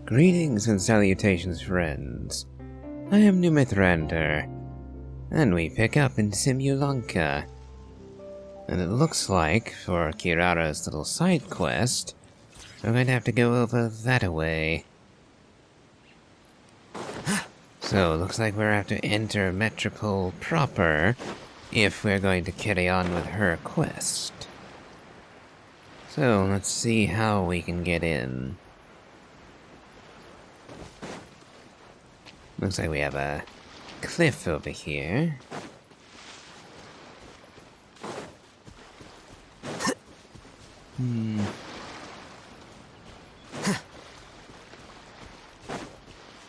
Greetings and salutations, friends. I am Numithrander, and we pick up in Simulanka. And it looks like, for Kirara's little side quest, we're going to have to go over that-a-way. So, looks like we're going to have to enter Metropole proper if we're going to carry on with her quest. So, let's see how we can get in. Looks like we have a cliff over here.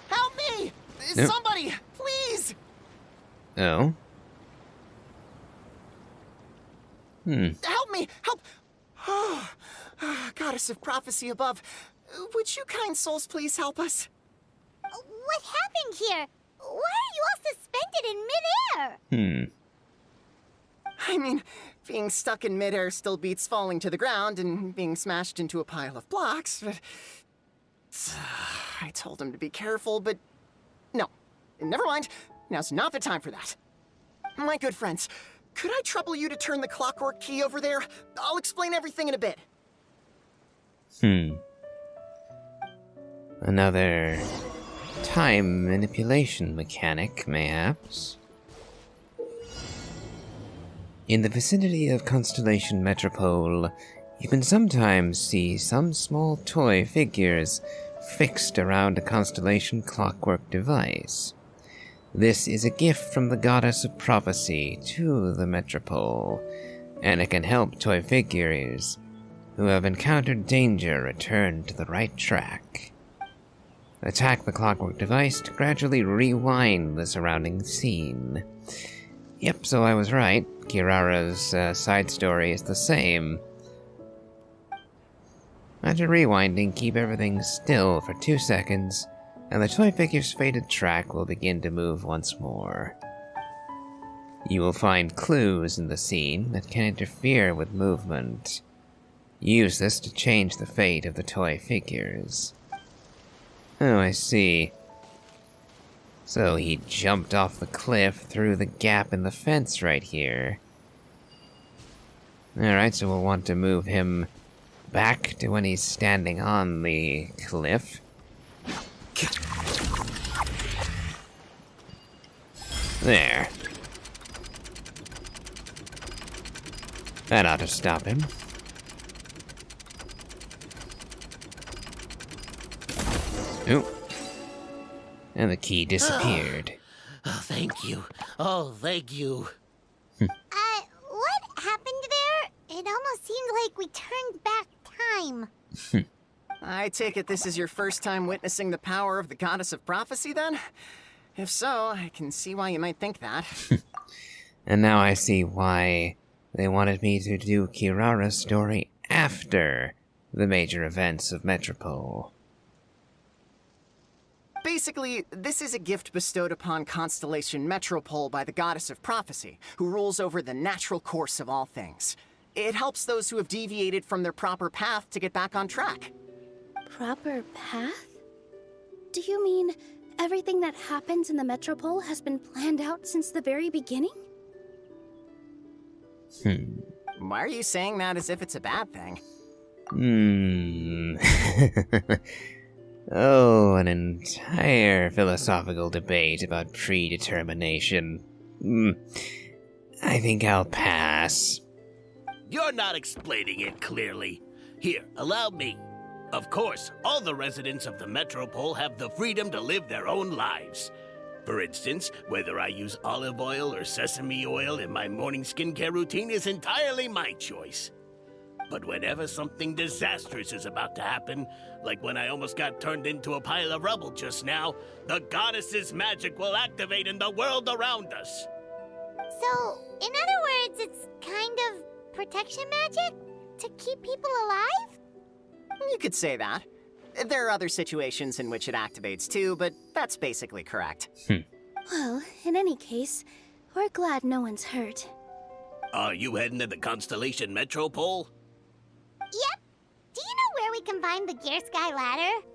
Help me! Nope. Somebody, please! Oh? Help me! Help! Oh, Goddess of Prophecy above, would you kind souls please help us? What happened here? Why are you all suspended in midair? I mean, being stuck in midair still beats falling to the ground and being smashed into a pile of blocks, but... I told him to be careful, but... No. Never mind. Now's not the time for that. My good friends, could I trouble you to turn the clockwork key over there? I'll explain everything in a bit. Another time manipulation mechanic, mayhaps? In the vicinity of Constellation Metropole, you can sometimes see some small toy figures fixed around a Constellation clockwork device. This is a gift from the Goddess of Prophecy to the Metropole, and it can help toy figures who have encountered danger return to the right track. Attack the clockwork device to gradually rewind the surrounding scene. Yep, so I was right. Kirara's side story is the same. After rewinding, keep everything still for 2 seconds, and the toy figure's faded track will begin to move once more. You will find clues in the scene that can interfere with movement. Use this to change the fate of the toy figures. Oh, I see. So he jumped off the cliff through the gap in the fence right here. Alright, so we'll want to move him back to when he's standing on the cliff. There. That ought to stop him. Ooh. And the key disappeared. Oh, thank you. Oh, thank you. What happened there? It almost seemed like we turned back time. I take it this is your first time witnessing the power of the Goddess of Prophecy, then? If so, I can see why you might think that. And now I see why they wanted me to do Kirara's story after the major events of Metropole. Basically, this is a gift bestowed upon Constellation Metropole by the Goddess of Prophecy, who rules over the natural course of all things. It helps those who have deviated from their proper path to get back on track. Proper path? Do you mean everything that happens in the Metropole has been planned out since the very beginning? Why are you saying that as if it's a bad thing? Oh, an entire philosophical debate about predetermination. I think I'll pass. You're not explaining it clearly. Here, allow me. Of course, all the residents of the Metropole have the freedom to live their own lives. For instance, whether I use olive oil or sesame oil in my morning skincare routine is entirely my choice. But whenever something disastrous is about to happen, like when I almost got turned into a pile of rubble just now, the goddess's magic will activate in the world around us. So, in other words, it's kind of protection magic? To keep people alive? You could say that. There are other situations in which it activates too, but that's basically correct. Well, in any case, we're glad no one's hurt. Are you heading to the Constellation Metropole? Yep. Do you know where we can find the Gear Sky Ladder?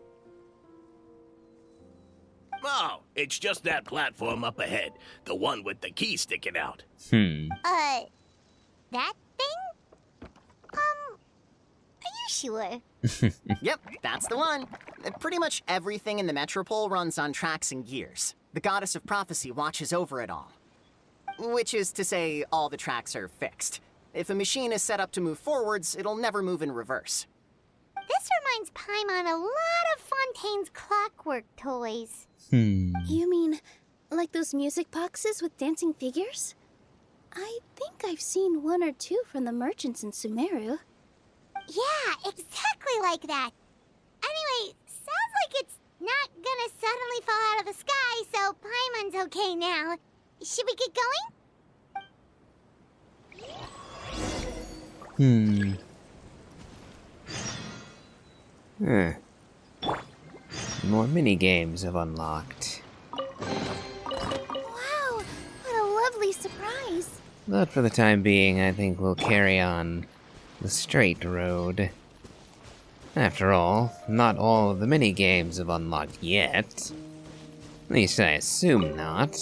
Oh, it's just that platform up ahead. The one with the key sticking out. That thing? Are you sure? Yep, that's the one. Pretty much everything in the Metropole runs on tracks and gears. The Goddess of Prophecy watches over it all. Which is to say, all the tracks are fixed. If a machine is set up to move forwards, it'll never move in reverse. This reminds Paimon a lot of Fontaine's clockwork toys. You mean, like those music boxes with dancing figures? I think I've seen one or two from the merchants in Sumeru. Yeah, exactly like that. Anyway, sounds like it's not gonna suddenly fall out of the sky, so Paimon's okay now. Should we get going? More mini-games have unlocked. Wow, what a lovely surprise. But for the time being, I think we'll carry on the straight road. After all, not all of the mini-games have unlocked yet. At least I assume not.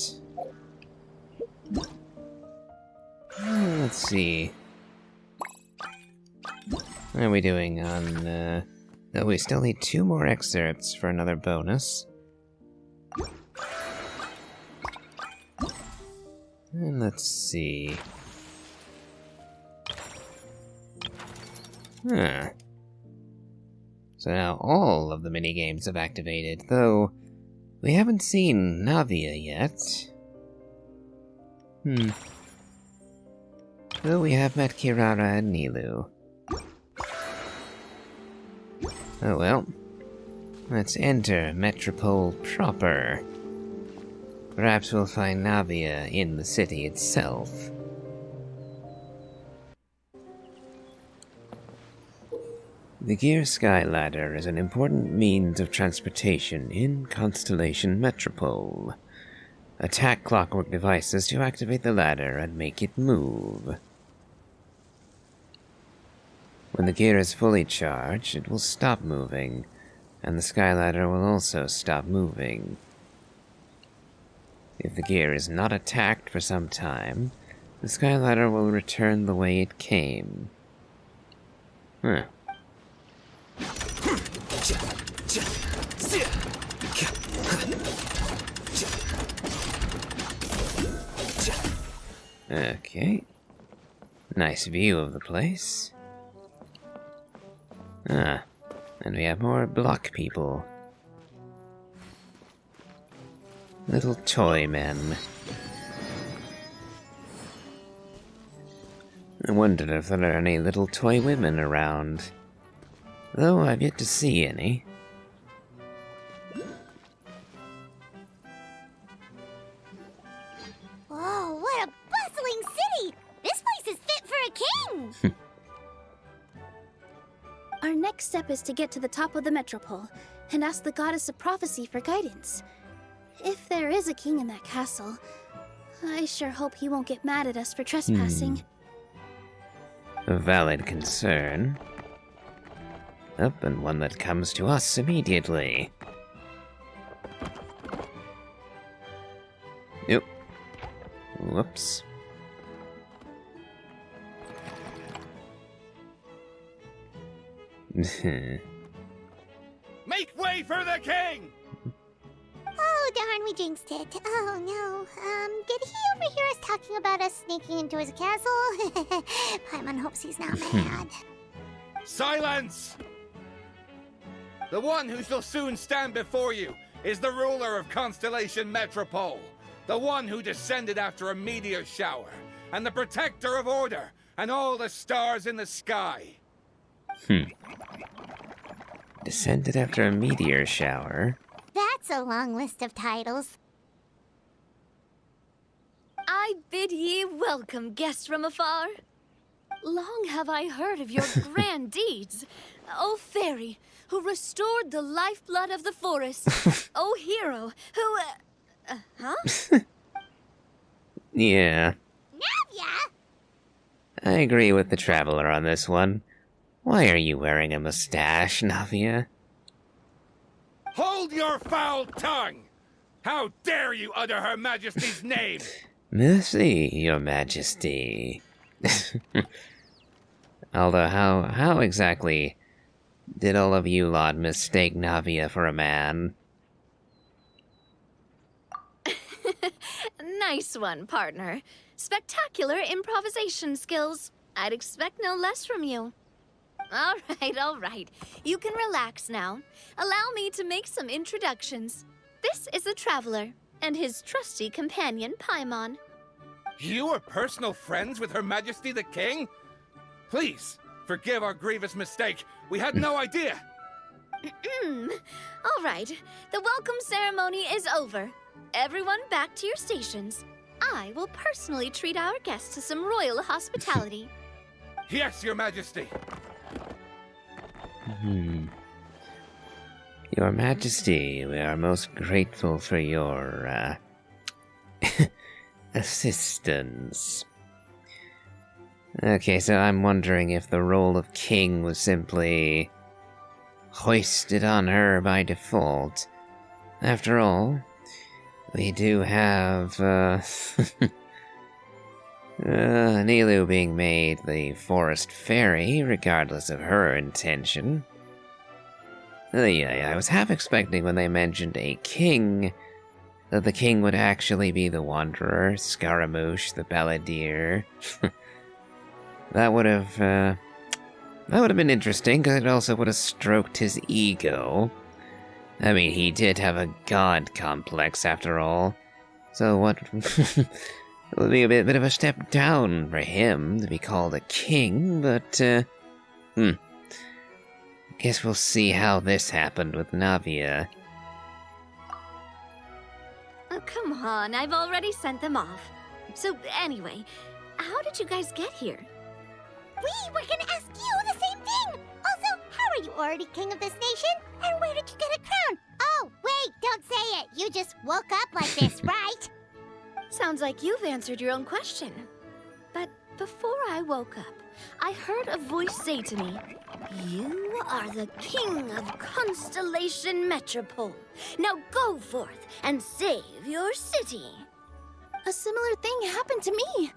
Let's see. How are we doing on, oh, we still need 2 more excerpts for another bonus. And let's see. Huh. So now all of the minigames have activated, though we haven't seen Navia yet. Though we have met Kirara and Nilu. Oh well. Let's enter Metropole proper. Perhaps we'll find Navia in the city itself. The Gear Sky Ladder is an important means of transportation in Constellation Metropole. Attack clockwork devices to activate the ladder and make it move. When the gear is fully charged, it will stop moving, and the Sky Ladder will also stop moving. If the gear is not attacked for some time, the Sky Ladder will return the way it came. Huh. Okay. Nice view of the place. Ah, and we have more block people. Little toy men. I wondered if there are any little toy women around. Though I've yet to see any. Whoa, what a bustling city! This place is fit for a king! Our next step is to get to the top of the Metropole and ask the Goddess of Prophecy for guidance. If there is a king in that castle, I sure hope he won't get mad at us for trespassing. A valid concern. Up, and one that comes to us immediately. Yep. Whoops. Make way for the king! Oh, darn, we jinxed it. Oh, no. Did he overhear us talking about us sneaking into his castle? Paimon hopes he's not mad. Silence! The one who shall soon stand before you is the ruler of Constellation Metropole, the one who descended after a meteor shower, and the protector of order and all the stars in the sky. Descended after a meteor shower. That's a long list of titles. I bid ye welcome, guests from afar. Long have I heard of your grand deeds. O fairy, who restored the lifeblood of the forest. O hero, who... huh? Yeah. Navia! I agree with the traveler on this one. Why are you wearing a mustache, Navia? Hold your foul tongue! How dare you utter Her Majesty's name? Mercy, Your Majesty. Although, how exactly did all of you lot mistake Navia for a man? Nice one, partner. Spectacular improvisation skills. I'd expect no less from you. All right. You can relax now. Allow me to make some introductions. This is the Traveler, and his trusty companion, Paimon. You are personal friends with Her Majesty the King? Please, forgive our grievous mistake. We had no idea. All right. The welcome ceremony is over. Everyone back to your stations. I will personally treat our guests to some royal hospitality. Yes, Your Majesty. Your Majesty, we are most grateful for your, assistance. Okay, so I'm wondering if the role of king was simply hoisted on her by default. After all, we do have, Nilu being made the forest fairy, regardless of her intention. Yeah, I was half expecting when they mentioned a king, that the king would actually be the Wanderer, Scaramouche, the Balladeer. That would have been interesting, because it also would have stroked his ego. I mean, he did have a god complex, after all. So what... It would be a bit of a step down for him to be called a king, but, guess we'll see how this happened with Navia. Oh, come on. I've already sent them off. So, anyway, how did you guys get here? We were gonna ask you the same thing! Also, how are you already king of this nation? And where did you get a crown? Oh, wait, don't say it! You just woke up like this, right? Sounds like you've answered your own question. But before I woke up, I heard a voice say to me, "You are the king of Constellation Metropole. Now go forth and save your city." A similar thing happened to me.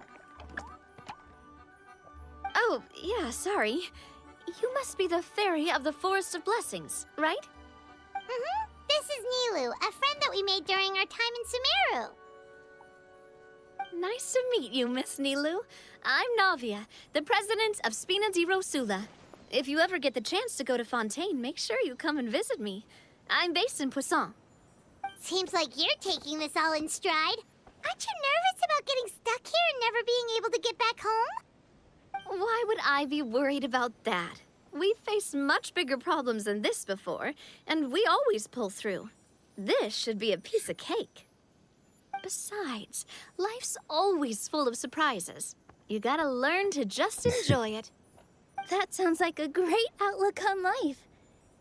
Oh, yeah, sorry. You must be the fairy of the Forest of Blessings, right? This is Nilu, a friend that we made during our time in Sumeru. Nice to meet you, Miss Nilu. I'm Navia, the president of Spina di Rosula. If you ever get the chance to go to Fontaine, make sure you come and visit me. I'm based in Poisson. Seems like you're taking this all in stride. Aren't you nervous about getting stuck here and never being able to get back home? Why would I be worried about that? We've faced much bigger problems than this before, and we always pull through. This should be a piece of cake. Besides, life's always full of surprises. You gotta learn to just enjoy it. That sounds like a great outlook on life.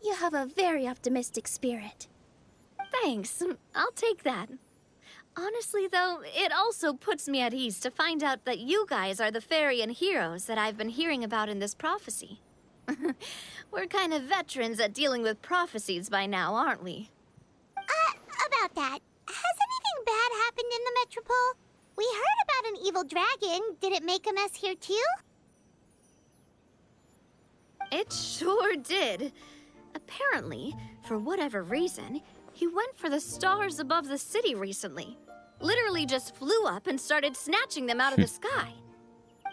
You have a very optimistic spirit. Thanks, I'll take that. Honestly, though, it also puts me at ease to find out that you guys are the fairy and heroes that I've been hearing about in this prophecy. We're kind of veterans at dealing with prophecies by now, aren't we? About that, has anything bad happened in the Metropole? We heard about an evil dragon. Did it make a mess here too? It sure did. Apparently, for whatever reason, he went for the stars above the city recently. Literally just flew up and started snatching them out of the sky.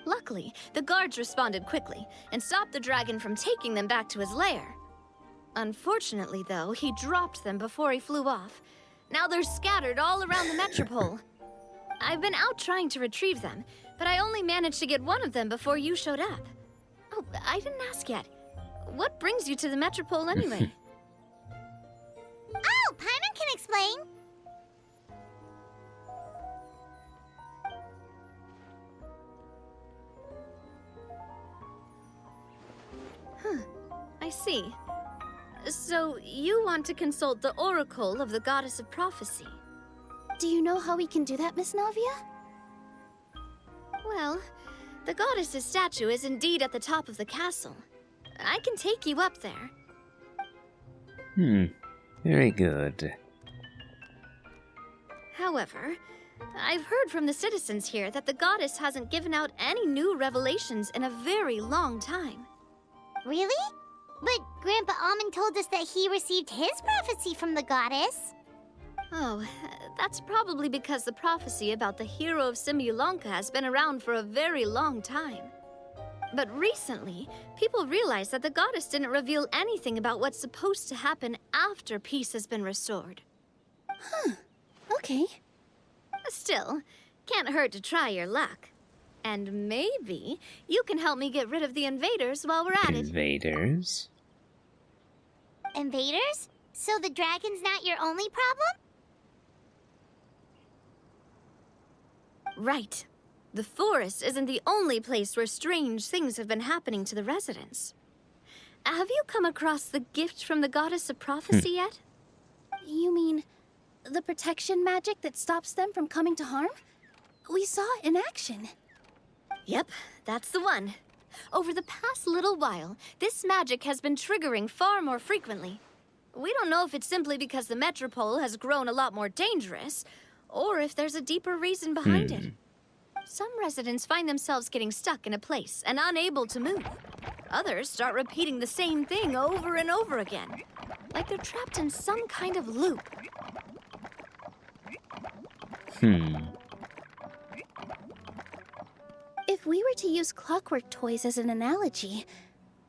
Luckily, the guards responded quickly and stopped the dragon from taking them back to his lair. Unfortunately, though, he dropped them before he flew off. Now they're scattered all around the Metropole. I've been out trying to retrieve them, but I only managed to get one of them before you showed up. Oh, I didn't ask yet. What brings you to the Metropole anyway? Oh, Paimon can explain. I see. So, you want to consult the Oracle of the Goddess of Prophecy? Do you know how we can do that, Miss Navia? Well, the goddess's statue is indeed at the top of the castle. I can take you up there. Very good. However, I've heard from the citizens here that the goddess hasn't given out any new revelations in a very long time. Really? But Grandpa Almond told us that he received his prophecy from the goddess. Oh, that's probably because the prophecy about the hero of Simulanka has been around for a very long time. But recently, people realized that the goddess didn't reveal anything about what's supposed to happen after peace has been restored. Huh. Okay. Still, can't hurt to try your luck. And maybe you can help me get rid of the invaders while we're at it. Invaders? Invaders? So the dragon's not your only problem? Right. The forest isn't the only place where strange things have been happening to the residents. Have you come across the gift from the goddess of prophecy yet? You mean the protection magic that stops them from coming to harm? We saw it in action. Yep, that's the one. Over the past little while, this magic has been triggering far more frequently. We don't know if it's simply because the metropole has grown a lot more dangerous, or if there's a deeper reason behind it. Some residents find themselves getting stuck in a place and unable to move. Others start repeating the same thing over and over again, like they're trapped in some kind of loop. If we were to use clockwork toys as an analogy,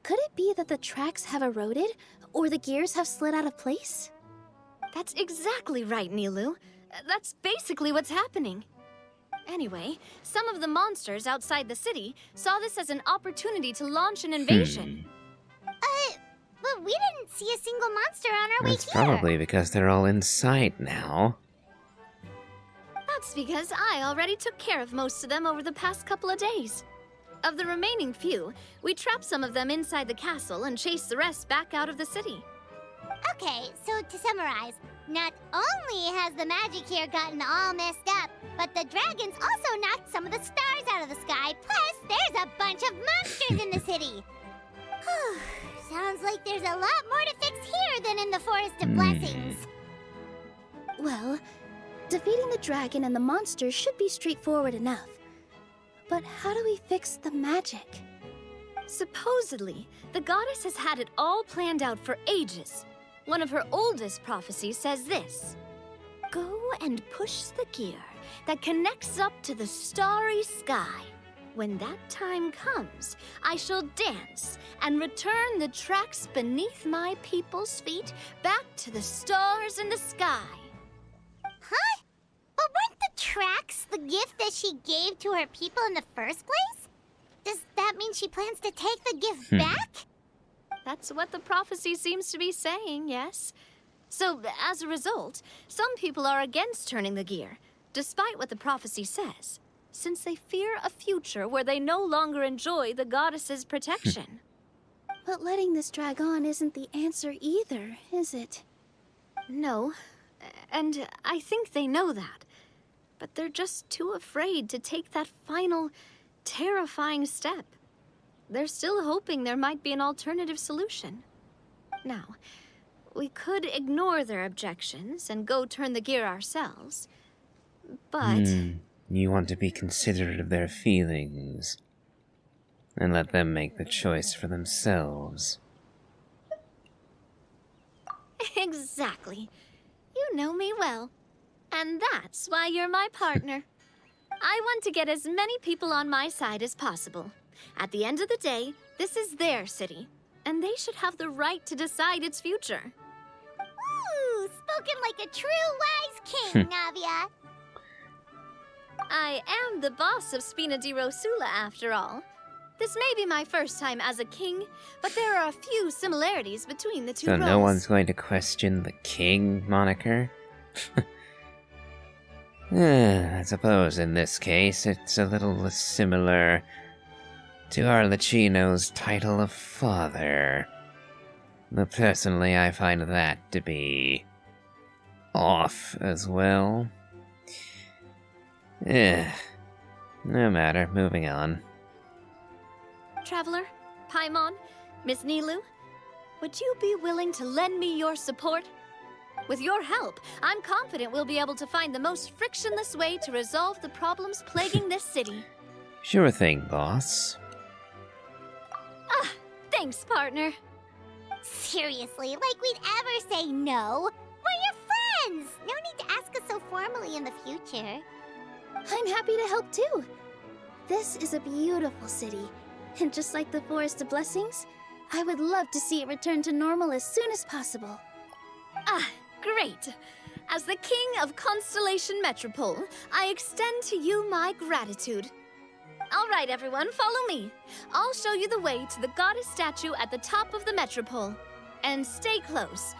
could it be that the tracks have eroded, or the gears have slid out of place? That's exactly right, Nilu. That's basically what's happening. Anyway, some of the monsters outside the city saw this as an opportunity to launch an invasion. But we didn't see a single monster on our way That's here. probably because they're all inside now. That's because I already took care of most of them over the past couple of days. Of the remaining few, we trapped some of them inside the castle and chased the rest back out of the city. Okay, so to summarize, not only has the magic here gotten all messed up, but the dragons also knocked some of the stars out of the sky, plus there's a bunch of monsters in the city. Sounds like there's a lot more to fix here than in the Forest of Blessings. Well, defeating the dragon and the monsters should be straightforward enough. But how do we fix the magic? Supposedly, the goddess has had it all planned out for ages. One of her oldest prophecies says this: "Go and push the gear that connects up to the starry sky. When that time comes, I shall dance and return the tracks beneath my people's feet back to the stars in the sky." Huh? But weren't the tracks the gift that she gave to her people in the first place? Does that mean she plans to take the gift back? That's what the prophecy seems to be saying, yes. So, as a result, some people are against turning the gear, despite what the prophecy says, since they fear a future where they no longer enjoy the goddess's protection. But letting this drag on isn't the answer either, is it? No, and I think they know that. But they're just too afraid to take that final, terrifying step. They're still hoping there might be an alternative solution. Now, we could ignore their objections and go turn the gear ourselves, but... You want to be considerate of their feelings and let them make the choice for themselves. Exactly. You know me well. And that's why you're my partner. I want to get as many people on my side as possible. At the end of the day, this is their city, and they should have the right to decide its future. Ooh, spoken like a true wise king, Navia. I am the boss of Spina di Rosula, after all. This may be my first time as a king, but there are a few similarities between the two So roles. no one's going to question the king moniker? I suppose in this case it's a little similar to Arlecchino's title of father. But personally I find that to be off as well. No matter, moving on. Traveler, Paimon, Miss Nilu, would you be willing to lend me your support? With your help, I'm confident we'll be able to find the most frictionless way to resolve the problems plaguing this city. Sure thing, boss. Thanks, partner. Seriously, like we'd ever say no. We're your friends! No need to ask us so formally in the future. I'm happy to help too. This is a beautiful city, and just like the Forest of Blessings, I would love to see it return to normal as soon as possible. Great. As the King of Constellation Metropole, I extend to you my gratitude. All right, everyone, follow me. I'll show you the way to the goddess statue at the top of the Metropole. And stay close.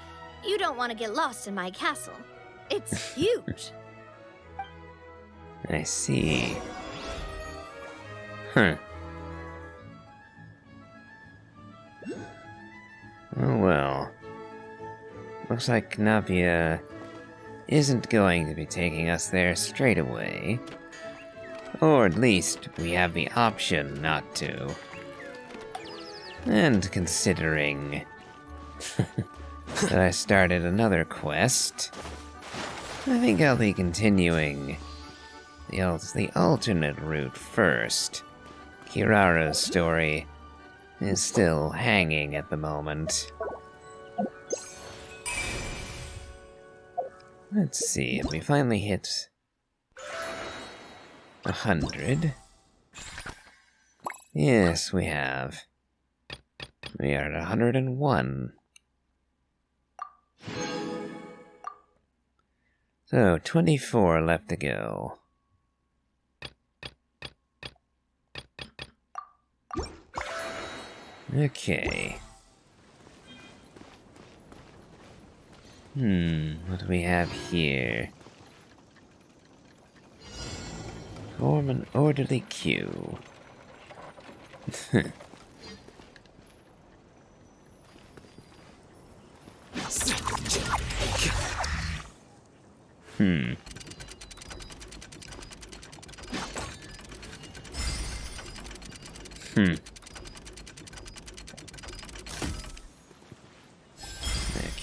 You don't want to get lost in my castle. It's huge. I see. Huh. Oh well. Looks like Knapia isn't going to be taking us there straight away. Or at least we have the option not to. And considering that I started another quest, I think I'll be continuing the alternate route first. Kirara's story is still hanging at the moment. Let's see, if we finally hit 100. Yes, we have. We are at 101. So, 24 left to go. Okay. What do we have here? Form an orderly queue.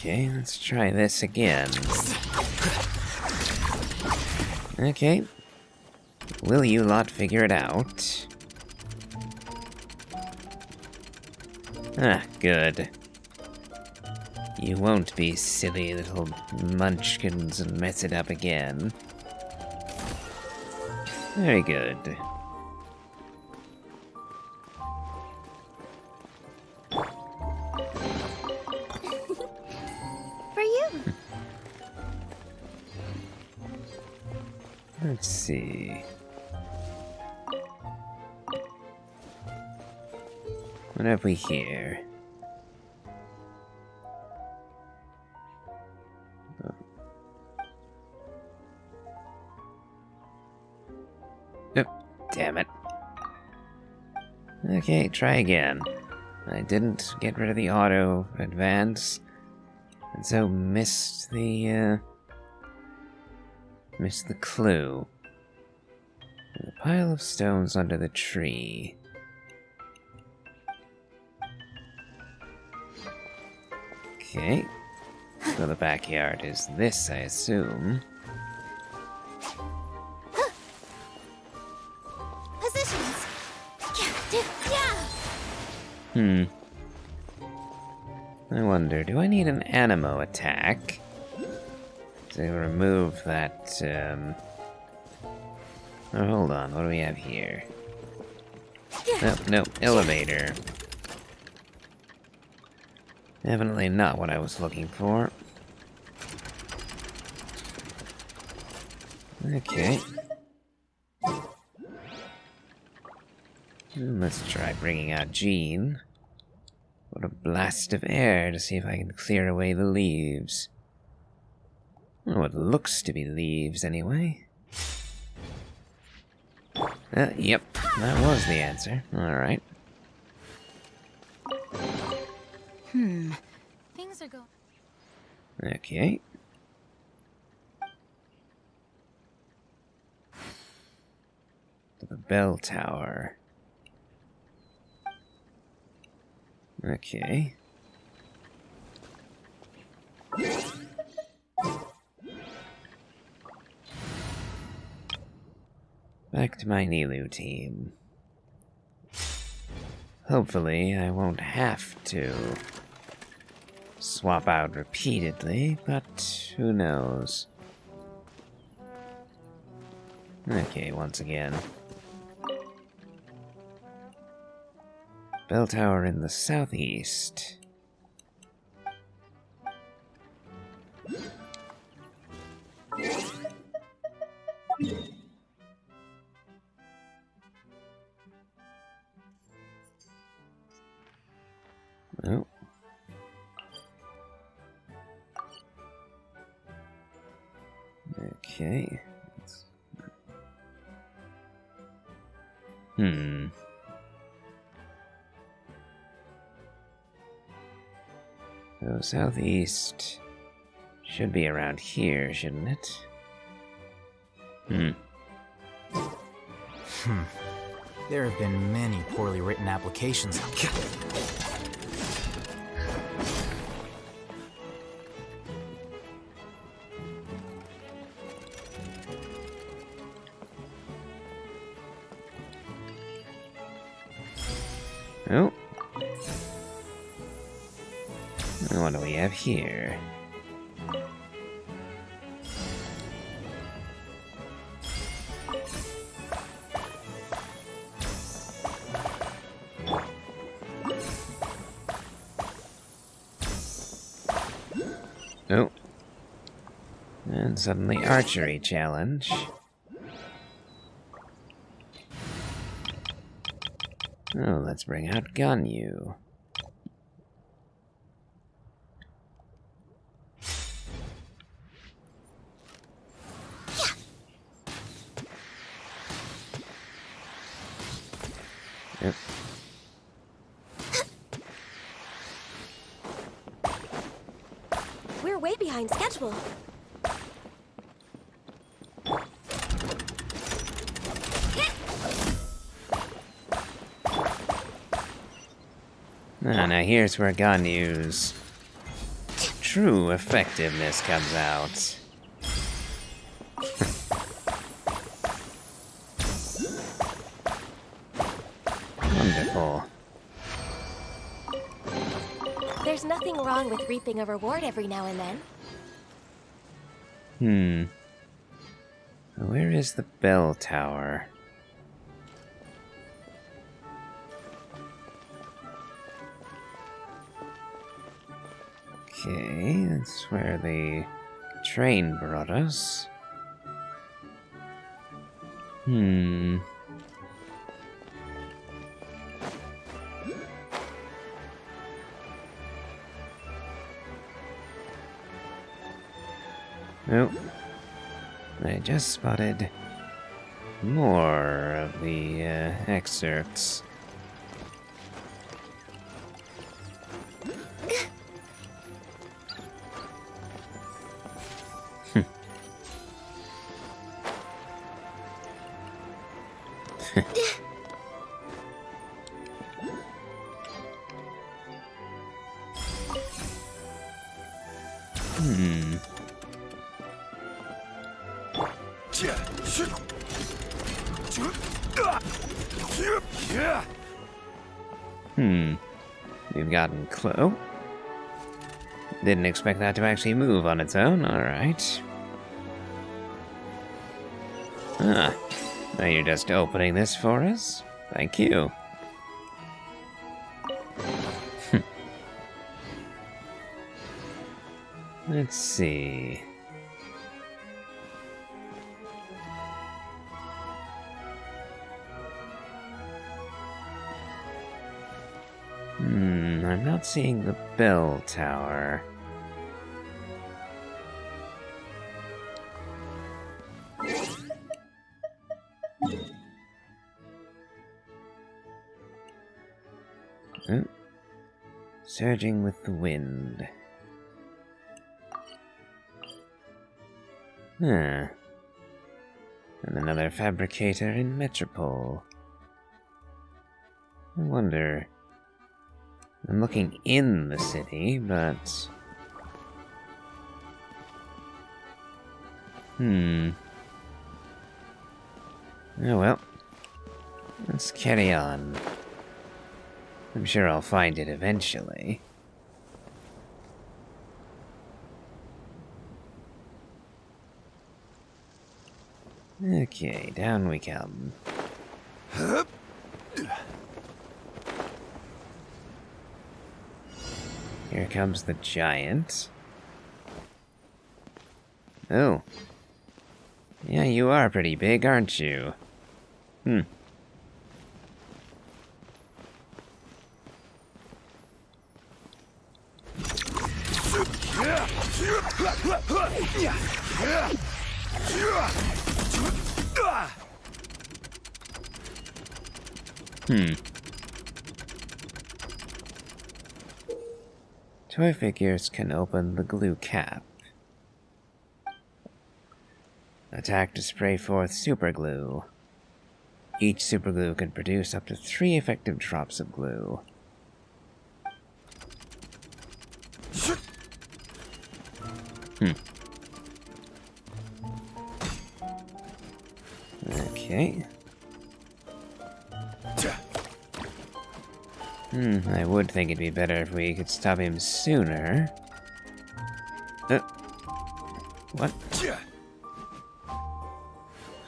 Okay, let's try this again. Okay. Will you lot figure it out? Ah, good. You won't be silly little munchkins and mess it up again. Very good. For you. Let's see. What have we here? Oh, damn it. Okay, try again. I didn't get rid of the auto advance, and so missed the clue. There's a pile of stones under the tree. Okay. So the backyard is this, I assume. Positions! I wonder, do I need an animo attack to remove that, Oh, hold on, what do we have here? No, elevator. Definitely not what I was looking for. Okay. Let's try bringing out Jean. What a blast of air to see if I can clear away the leaves. Oh, it looks to be leaves, anyway. Yep, that was the answer. Alright. Things are going... Okay. To the bell tower. Okay. Back to my Nilu team. Hopefully, I won't have to swap out repeatedly, but who knows. Okay, once again. Bell tower in the southeast. Oh. Okay. So southeast should be around here, shouldn't it? There have been many poorly written applications. Oh. What do we have here? Oh. And suddenly archery challenge. Oh, let's bring out Ganyu. Yep. We're way behind schedule. Now here's where Ganyu's true effectiveness comes out. Wonderful. There's nothing wrong with reaping a reward every now and then. Where is the bell tower? Okay, that's where the train brought us. Nope. I just spotted more of the excerpts. We've gotten close. Didn't expect that to actually move on its own, alright. Ah, now you're just opening this for us? Thank you. Let's see. I'm not seeing the bell tower. Oh. Surging with the wind. And another fabricator in Metropole. I wonder... I'm looking in the city, but... Oh well. Let's carry on. I'm sure I'll find it eventually. Okay, down we come. Here comes the giant. Oh. Yeah, you are pretty big, aren't you? Hmm. Toy figures can open the glue cap. Attack to spray forth super glue. Each super glue can produce up to 3 effective drops of glue. Okay. I would think it'd be better if we could stop him sooner. What?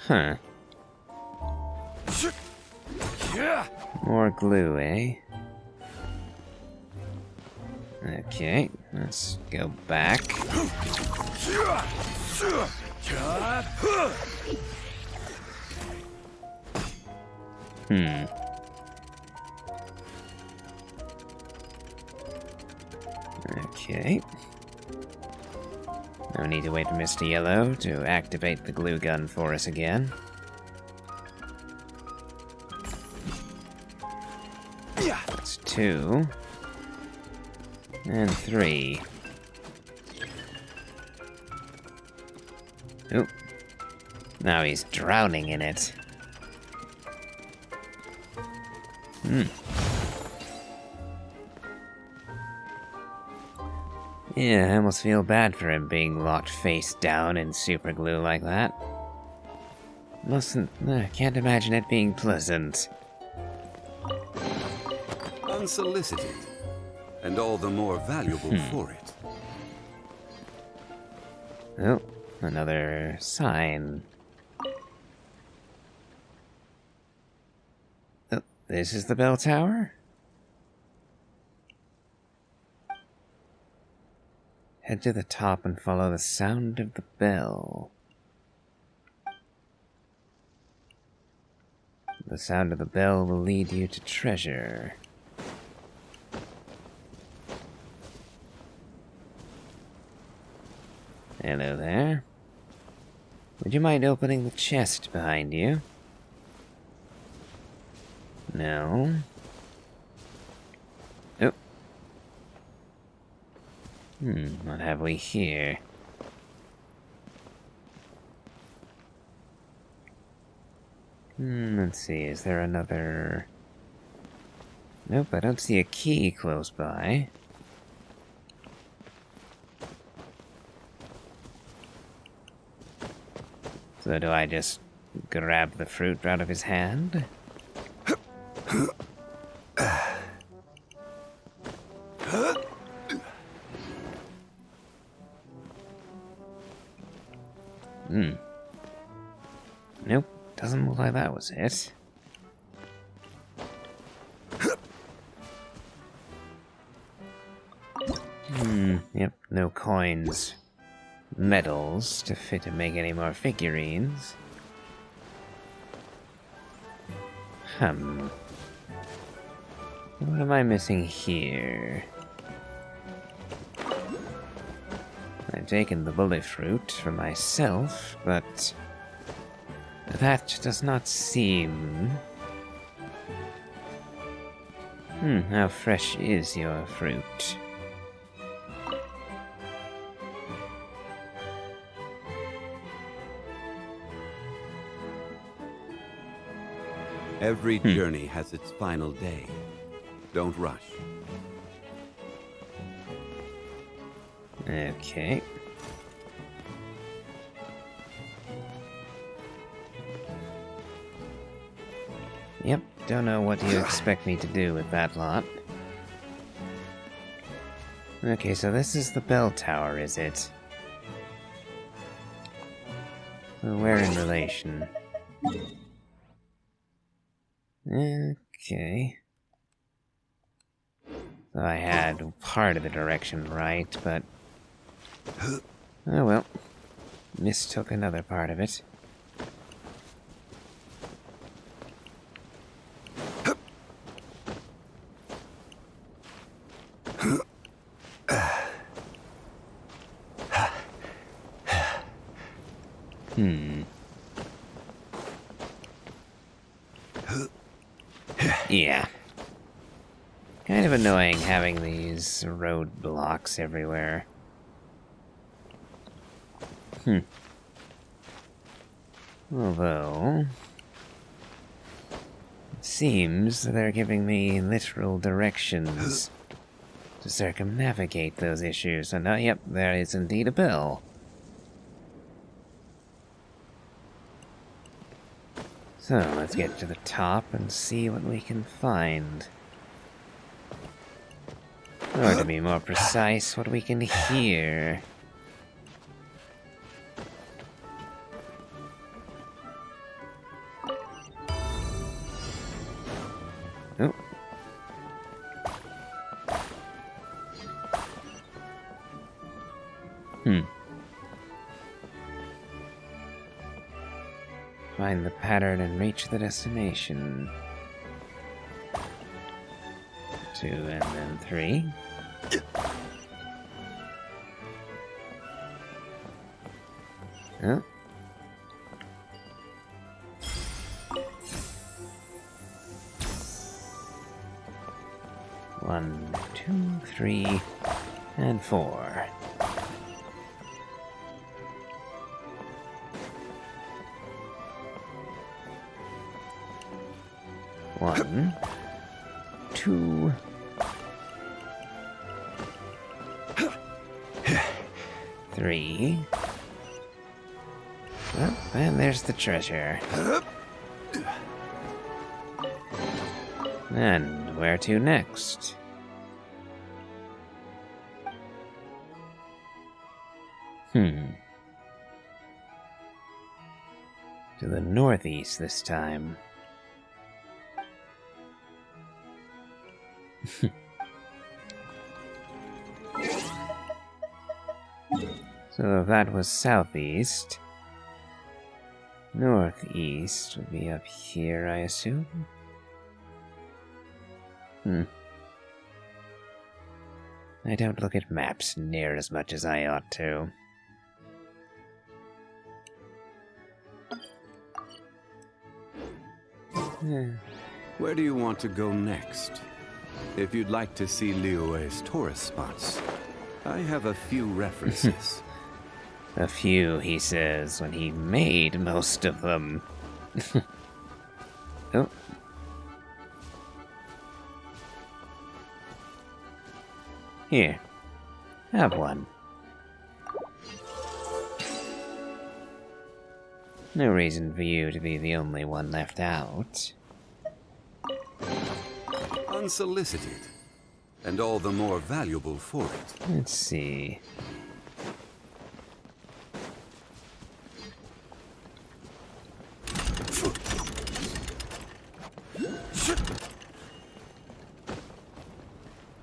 Huh. More glue, eh? Okay, let's go back. Okay. No need to wait for Mr. Yellow to activate the glue gun for us again. That's 2. And 3. Oop. Now he's drowning in it. Yeah, I almost feel bad for him being locked face down in super glue like that. Can't imagine it being pleasant. Unsolicited, and all the more valuable for it. Oh, another sign. Oh, this is the bell tower? Head to the top and follow the sound of the bell. The sound of the bell will lead you to treasure. Hello there. Would you mind opening the chest behind you? No. Oh. What have we here? Let's see, is there another... Nope, I don't see a key close by. So do I just grab the fruit out of his hand? Nope, doesn't look like that was it. Yep, no coins. Medals to fit and make any more figurines. What am I missing here? I've taken the bullet fruit for myself, but that does not seem... how fresh is your fruit? Every journey has its final day. Don't rush. Okay. Yep, don't know what you expect me to do with that lot. Okay, so this is the bell tower, is it? Well, we're in relation. Okay. So I had part of the direction right, but... oh well. Mistook another part of it. Yeah. Kind of annoying having these roadblocks everywhere. Although... it seems they're giving me literal directions to circumnavigate those issues. And yep, there is indeed a bell. So, let's get to the top and see what we can find. Or to be more precise, what we can hear. Oh. Find the pattern and reach the destination. 2 and then 3. Oh. One, 2, 3, and 4. One, 2, 3. Oh, and there's the treasure. And where to next? To the northeast this time. So if that was southeast, northeast would be up here, I assume? I don't look at maps near as much as I ought to. Where do you want to go next? If you'd like to see Liyue's tourist spots, I have a few references. A few, he says, when he made most of them. Oh. Here. Have one. No reason for you to be the only one left out. Unsolicited, and all the more valuable for it. Let's see.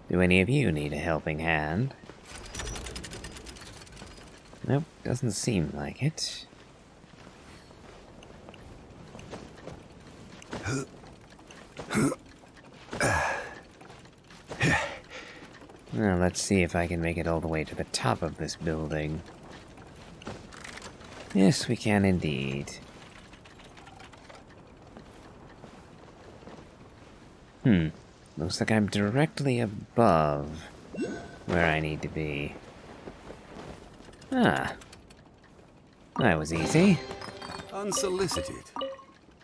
Do any of you need a helping hand? Nope, doesn't seem like it. Well, let's see if I can make it all the way to the top of this building. Yes, we can indeed. Looks like I'm directly above where I need to be. Ah. That was easy. Unsolicited,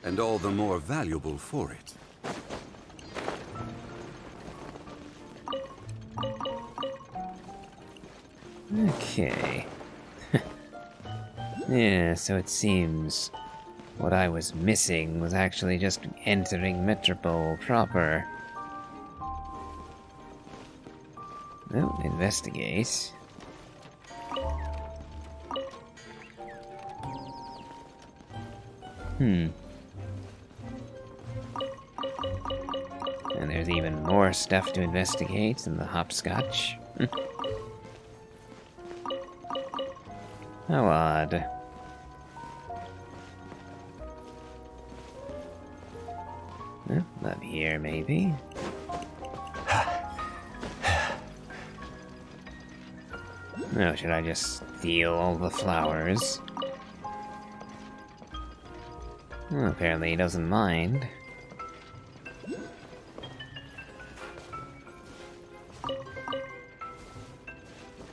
and all the more valuable for it. Okay. Yeah, so it seems What I was missing was actually just entering Metropole proper. Oh, investigate. And there's even more stuff to investigate in the hopscotch. How odd. Up here, maybe? Oh, should I just steal all the flowers? Well, apparently he doesn't mind.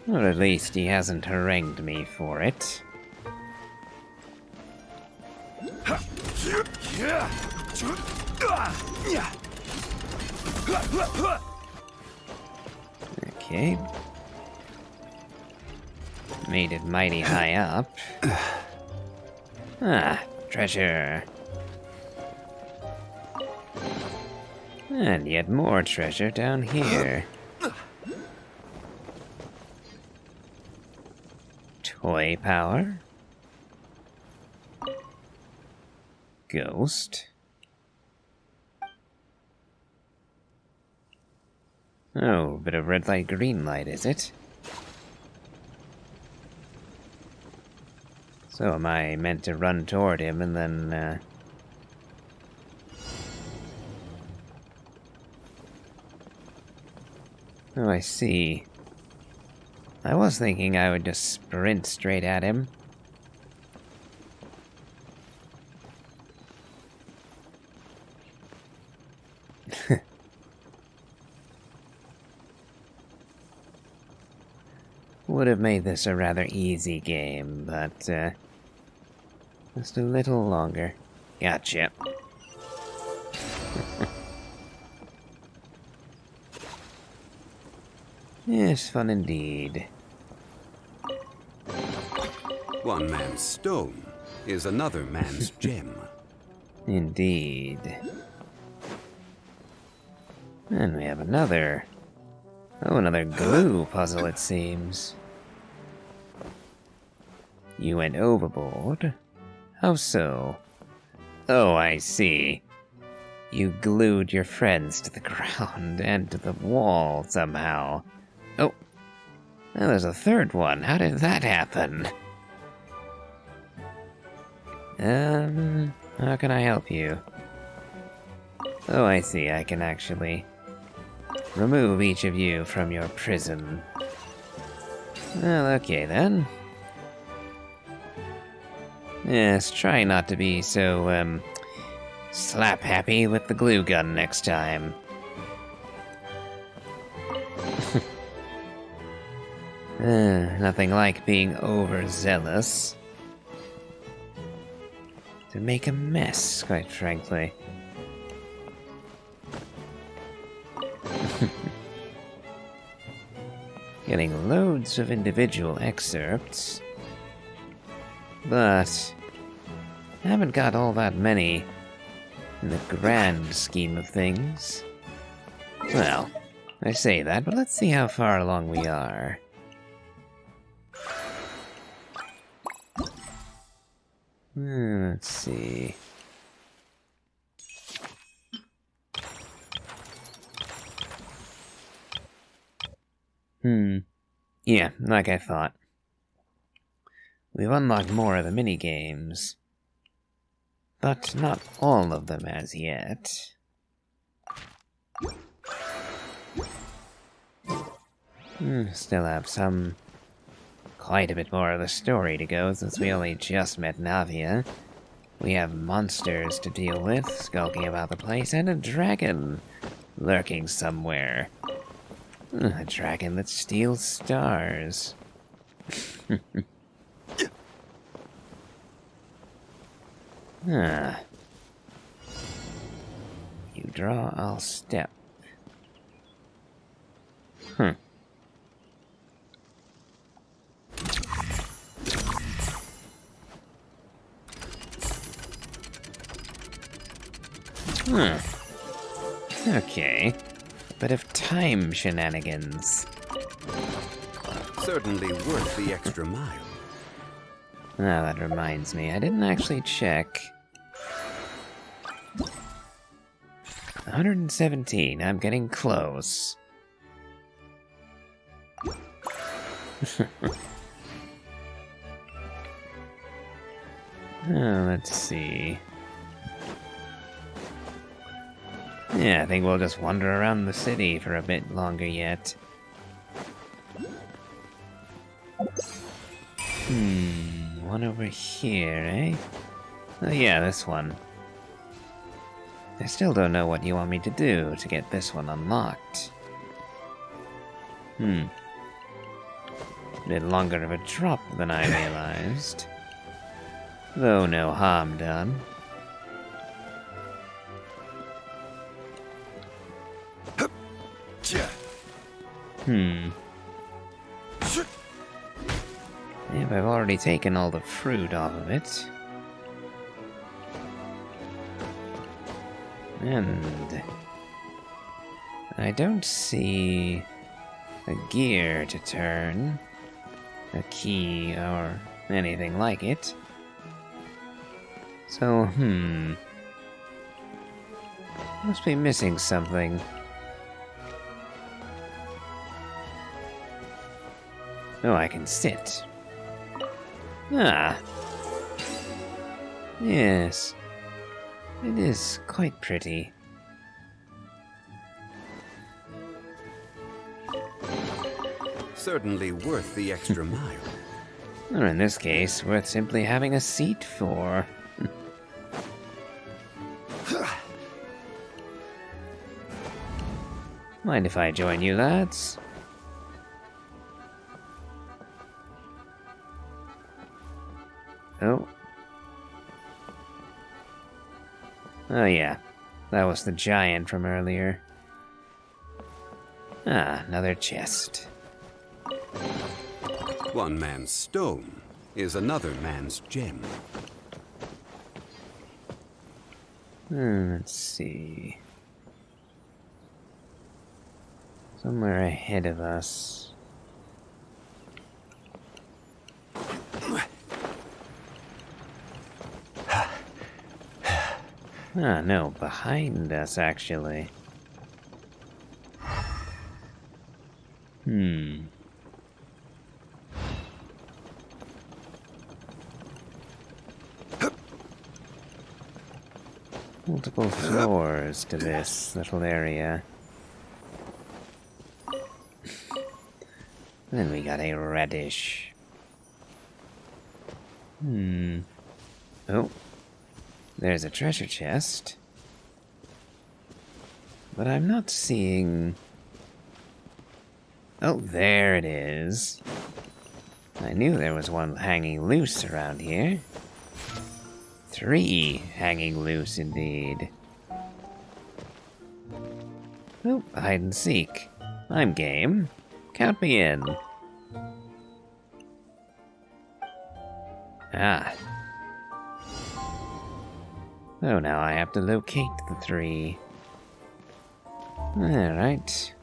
Or at least he hasn't harangued me for it. Okay. Made it mighty high up. Ah, treasure. And yet more treasure down here. Toy power. Ghost. Oh, bit of red light, green light, is it? So am I meant to run toward him and then, Oh, I see. I was thinking I would just sprint straight at him. Would have made this a rather easy game, but, just a little longer. Gotcha. Yes, fun indeed. One man's stone is another man's gem. Indeed. And we have another. Oh, another glue puzzle, it seems. You went overboard? How so? Oh, I see. You glued your friends to the ground and to the wall somehow. Oh, now there's a third one. How did that happen? How can I help you? Oh, I see. I can actually remove each of you from your prison. Well, okay then. Yes, try not to be so, slap happy with the glue gun next time. Nothing like being overzealous. To make a mess, quite frankly. Getting loads of individual excerpts. But I haven't got all that many in the grand scheme of things. Well, I say that, but let's see how far along we are. Let's see. Yeah, like I thought. We've unlocked more of the minigames, but not all of them as yet. Still have quite a bit more of the story to go since we only just met Navia. We have monsters to deal with, skulking about the place, and a dragon lurking somewhere. A dragon that steals stars. You draw, I'll step. Hmm. Okay. Bit of time shenanigans. Certainly worth the extra mile. Ah, that reminds me, I didn't actually check. 117, I'm getting close. Let's see. Yeah, I think we'll just wander around the city for a bit longer yet. One over here, eh? Oh yeah, this one. I still don't know what you want me to do to get this one unlocked. A bit longer of a drop than I realized. Though no harm done. Yep, I've already taken all the fruit off of it. And I don't see a gear to turn, a key, or anything like it. So, must be missing something. Oh, I can sit. Ah. Yes. It is quite pretty. Certainly worth the extra mile. Or in this case, worth simply having a seat for. Mind if I join you, lads? Oh. Oh yeah, that was the giant from earlier. Ah, another chest. One man's stone is another man's gem. Let's see. Somewhere ahead of us. Ah, no, behind us, actually. Multiple floors to this little area. Then we got a radish. Oh. There's a treasure chest. But I'm not seeing... Oh, there it is. I knew there was one hanging loose around here. 3 hanging loose, indeed. Oh, hide and seek. I'm game. Count me in. Ah. Oh, now I have to locate the 3. Alright.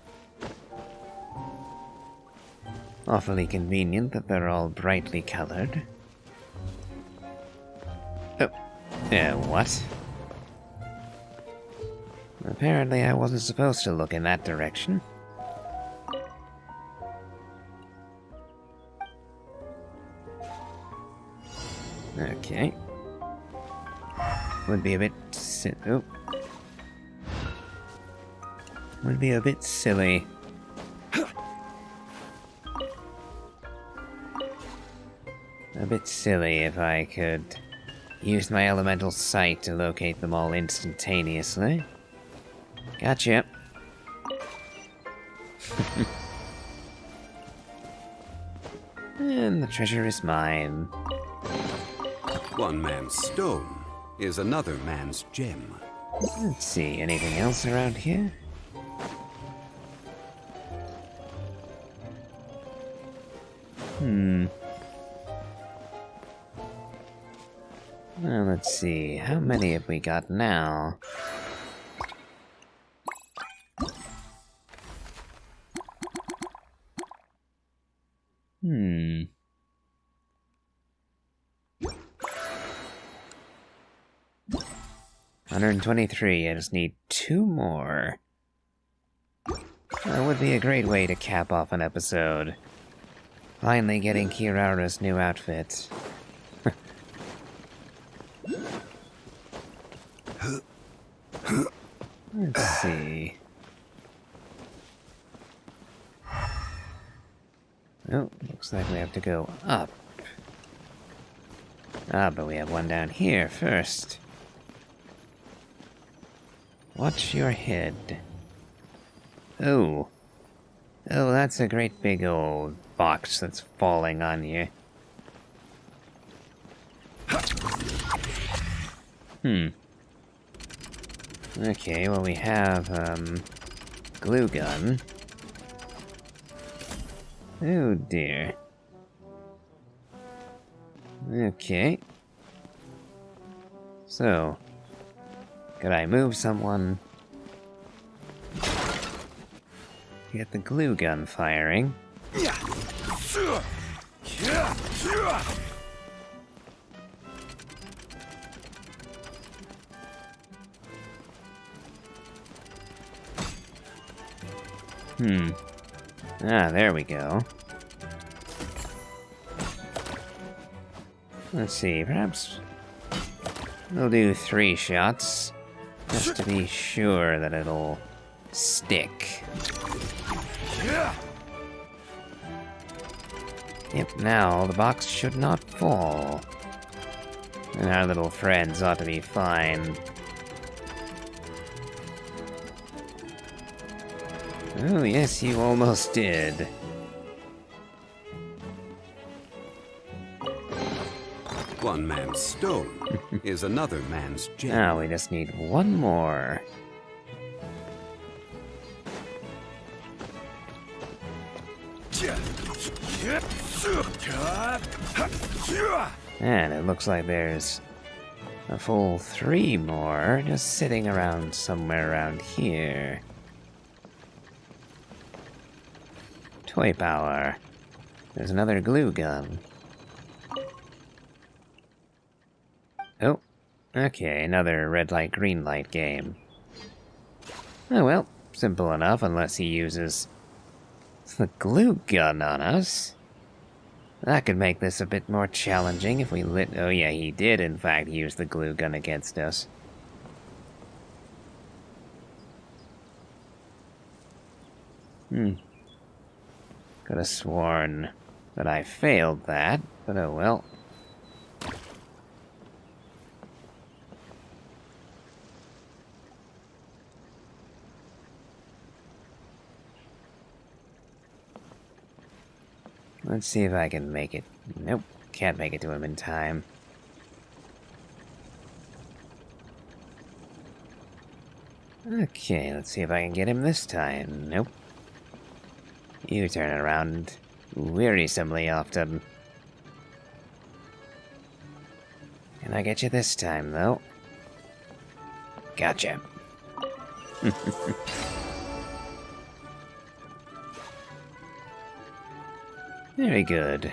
Awfully convenient that they're all brightly colored. Oh. What? Apparently I wasn't supposed to look in that direction. Okay. Would be a bit Would be a bit silly. A bit silly if I could use my elemental sight to locate them all instantaneously. Gotcha. And the treasure is mine. One man's stone is another man's gem. Let's see, anything else around here? Well, let's see, how many have we got now? 123, I just need 2 more. That would be a great way to cap off an episode. Finally getting Kirara's new outfit. Let's see. Oh, looks like we have to go up. Ah, but we have one down here first. Watch your head. Oh. Oh, that's a great big old box that's falling on you. Okay, well we have, glue gun. Oh dear. Okay. So, could I move someone? Get the glue gun firing. Ah, there we go. Let's see, perhaps we'll do 3 shots, just to be sure that it'll stick. Yep, now the box should not fall. And our little friends ought to be fine. Oh yes, you almost did. One man's stone is another man's gem. Now we just need 1 more. And it looks like there's a full 3 more just sitting around somewhere around here. Toy power. There's another glue gun. Oh, okay, another red light, green light game. Oh well, simple enough unless he uses the glue gun on us. That could make this a bit more challenging if we lit— oh yeah, he did in fact use the glue gun against us. Could have sworn that I failed that, but oh well. Let's see if I can make it. Nope, can't make it to him in time. Okay, let's see if I can get him this time. Nope. You turn around wearisomely often. Can I get you this time, though? Gotcha. Very good.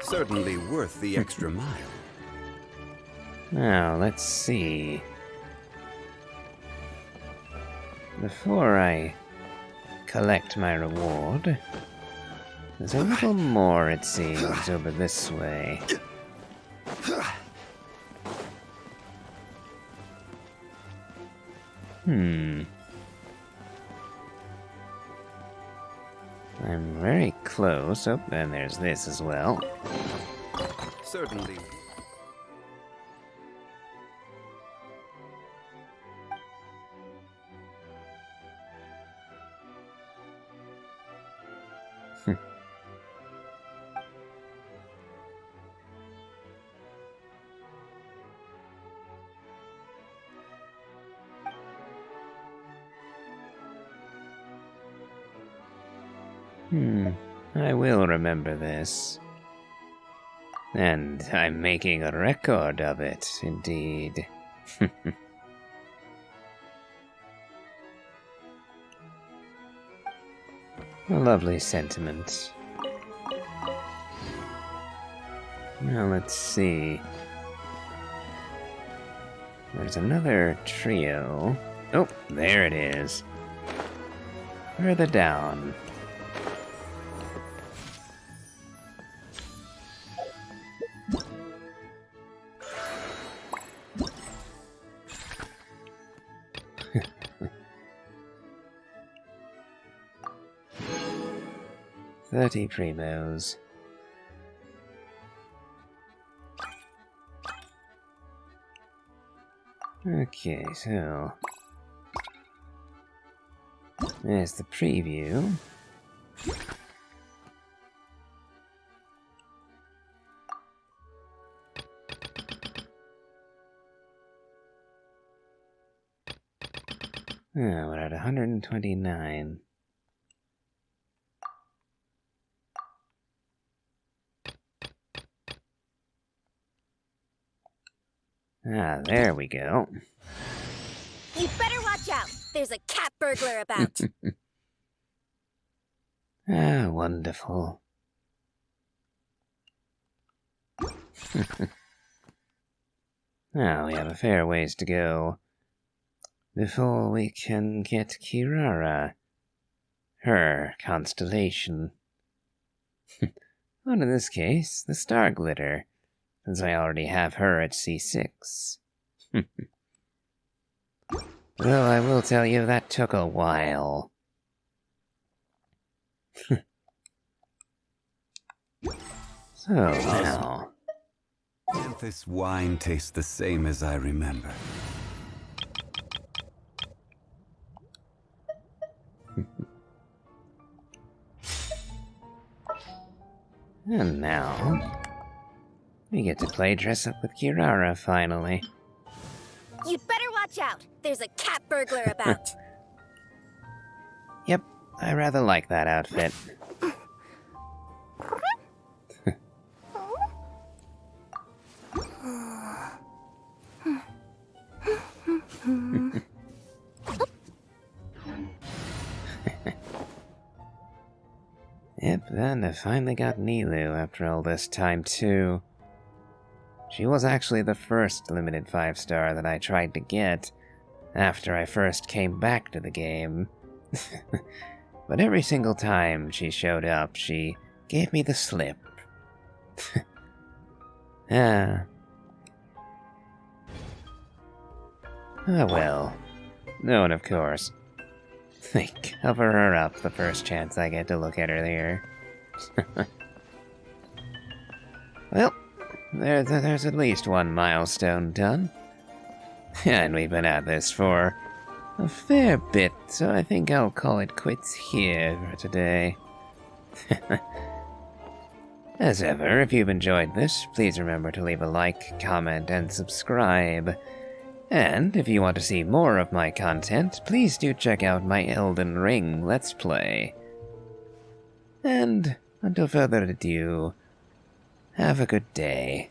Certainly worth the extra mile. Now, let's see. Before I collect my reward, there's a little more, it seems, over this way. I'm very close. Oh, and there's this as well. Certainly. I will remember this. And I'm making a record of it, indeed. A lovely sentiment. Now let's see. There's another trio. Oh, there it is. Further down. $30 primos. Okay, so there's the preview. We're at 129. There we go. You better watch out. There's a cat burglar about. Wonderful. Now we have a fair ways to go before we can get Kirara, her constellation. Well, in this case, the Star Glitter, since I already have her at C6. Though I will tell you that took a while. So now... Can't this wine taste the same as I remember? And now... we get to play dress up with Kirara, finally. You better watch out. There's a cat burglar about. Yep, I rather like that outfit. Yep, and I finally got Nilu after all this time, too. She was actually the first limited 5-star that I tried to get after I first came back to the game. But every single time she showed up, she gave me the slip. Oh well. No, and of course. I cover her up the first chance I get to look at her there. Well, there's at least one milestone done. And we've been at this for a fair bit, so I think I'll call it quits here for today. As ever, if you've enjoyed this, please remember to leave a like, comment, and subscribe. And if you want to see more of my content, please do check out my Elden Ring Let's Play. And until further ado, have a good day.